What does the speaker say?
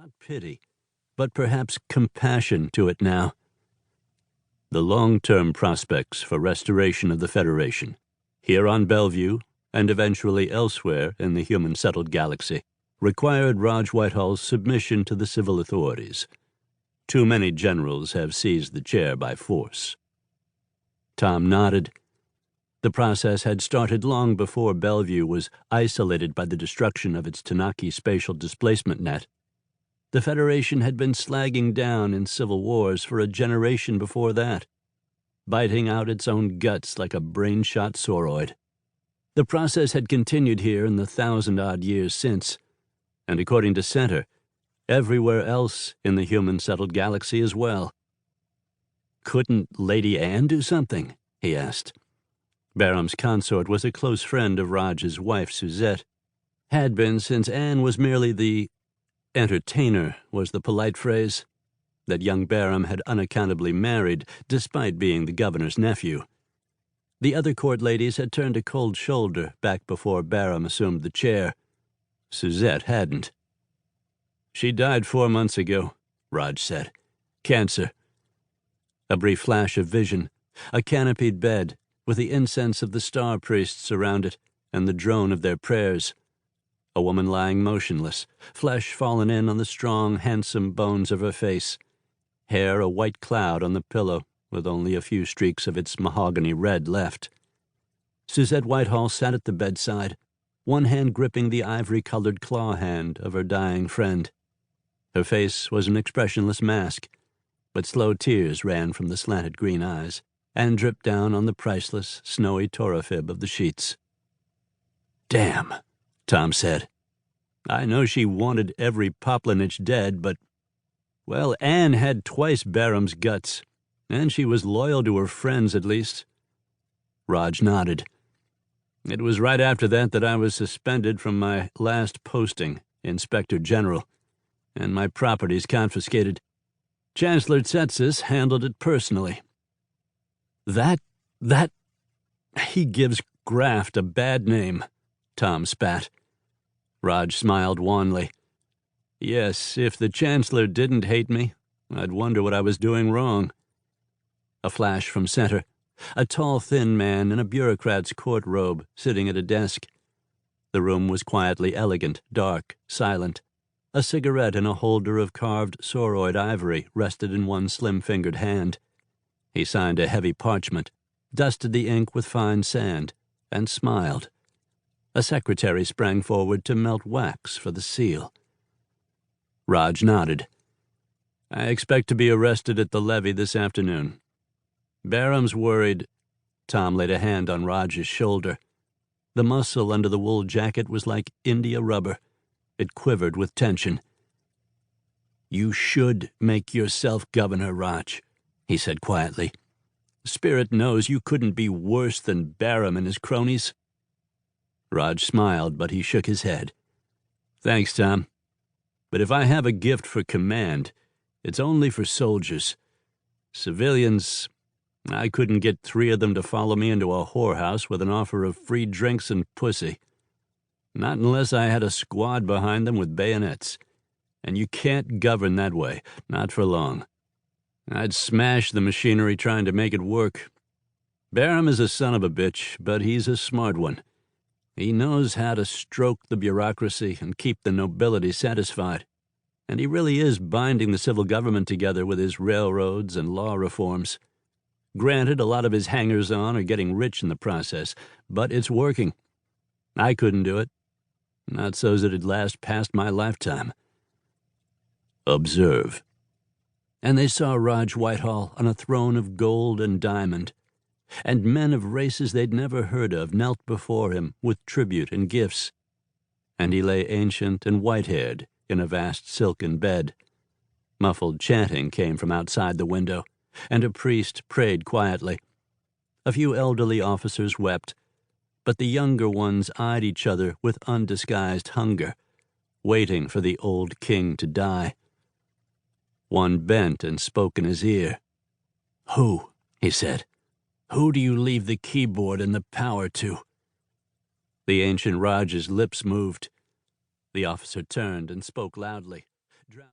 not pity, but perhaps compassion to it now. The long-term prospects for restoration of the Federation, here on Bellevue and eventually elsewhere in the human-settled galaxy, required Raj Whitehall's submission to the civil authorities. Too many generals have seized the chair by force. Tom nodded. The process had started long before Bellevue was isolated by the destruction of its Tanaki spatial displacement net. The Federation had been slagging down in civil wars for a generation before that, biting out its own guts like a brain-shot sauroid. The process had continued here in the 1,000-odd years since, and according to Center, everywhere else in the human-settled galaxy as well. Couldn't Lady Anne do something? He asked. Barholm's consort was a close friend of Raj's wife, Suzette. Had been since Anne was merely the entertainer, was the polite phrase, that young Barholm had unaccountably married, despite being the governor's nephew. The other court ladies had turned a cold shoulder back before Barholm assumed the chair. Suzette hadn't. "She died 4 months ago," Raj said. "Cancer." A brief flash of vision, a canopied bed, with the incense of the star priests around it and the drone of their prayers. A woman lying motionless, flesh fallen in on the strong, handsome bones of her face, hair a white cloud on the pillow with only a few streaks of its mahogany red left. Suzette Whitehall sat at the bedside, one hand gripping the ivory-colored claw hand of her dying friend. Her face was an expressionless mask, but slow tears ran from the slanted green eyes and dripped down on the priceless, snowy torafib of the sheets. "Damn," Tom said. "I know she wanted every Poplinich dead, but, well, Anne had twice Barholm's guts, and she was loyal to her friends at least." Raj nodded. "It was right after that I was suspended from my last posting, Inspector General, and my properties confiscated. Chancellor Tsetsis handled it personally." That, he gives graft a bad name," Tom spat. Raj smiled wanly. "Yes, if the Chancellor didn't hate me, I'd wonder what I was doing wrong." A flash from Center, a tall, thin man in a bureaucrat's court robe sitting at a desk. The room was quietly elegant, dark, silent. A cigarette in a holder of carved sauroid ivory rested in one slim-fingered hand. He signed a heavy parchment, dusted the ink with fine sand, and smiled. A secretary sprang forward to melt wax for the seal. Raj nodded. "I expect to be arrested at the levee this afternoon. Barholm's worried." Tom laid a hand on Raj's shoulder. The muscle under the wool jacket was like India rubber. It quivered with tension. "You should make yourself governor, Raj," he said quietly. "Spirit knows you couldn't be worse than Barholm and his cronies." Raj smiled, but he shook his head. "Thanks, Tom. But if I have a gift for command, it's only for soldiers. Civilians, I couldn't get 3 of them to follow me into a whorehouse with an offer of free drinks and pussy. Not unless I had a squad behind them with bayonets. And you can't govern that way, not for long. I'd smash the machinery trying to make it work. Barholm is a son of a bitch, but he's a smart one. He knows how to stroke the bureaucracy and keep the nobility satisfied. And he really is binding the civil government together with his railroads and law reforms. Granted, a lot of his hangers-on are getting rich in the process, but it's working. I couldn't do it. Not so's it'd last past my lifetime." "Observe." And they saw Raj Whitehall on a throne of gold and diamond, and men of races they'd never heard of knelt before him with tribute and gifts, and he lay ancient and white-haired in a vast silken bed. Muffled chanting came from outside the window, and a priest prayed quietly. A few elderly officers wept, but the younger ones eyed each other with undisguised hunger, waiting for the old king to die. One bent and spoke in his ear. "Who?" he said. "Who do you leave the keyboard and the power to?" The ancient Raj's lips moved. The officer turned and spoke loudly.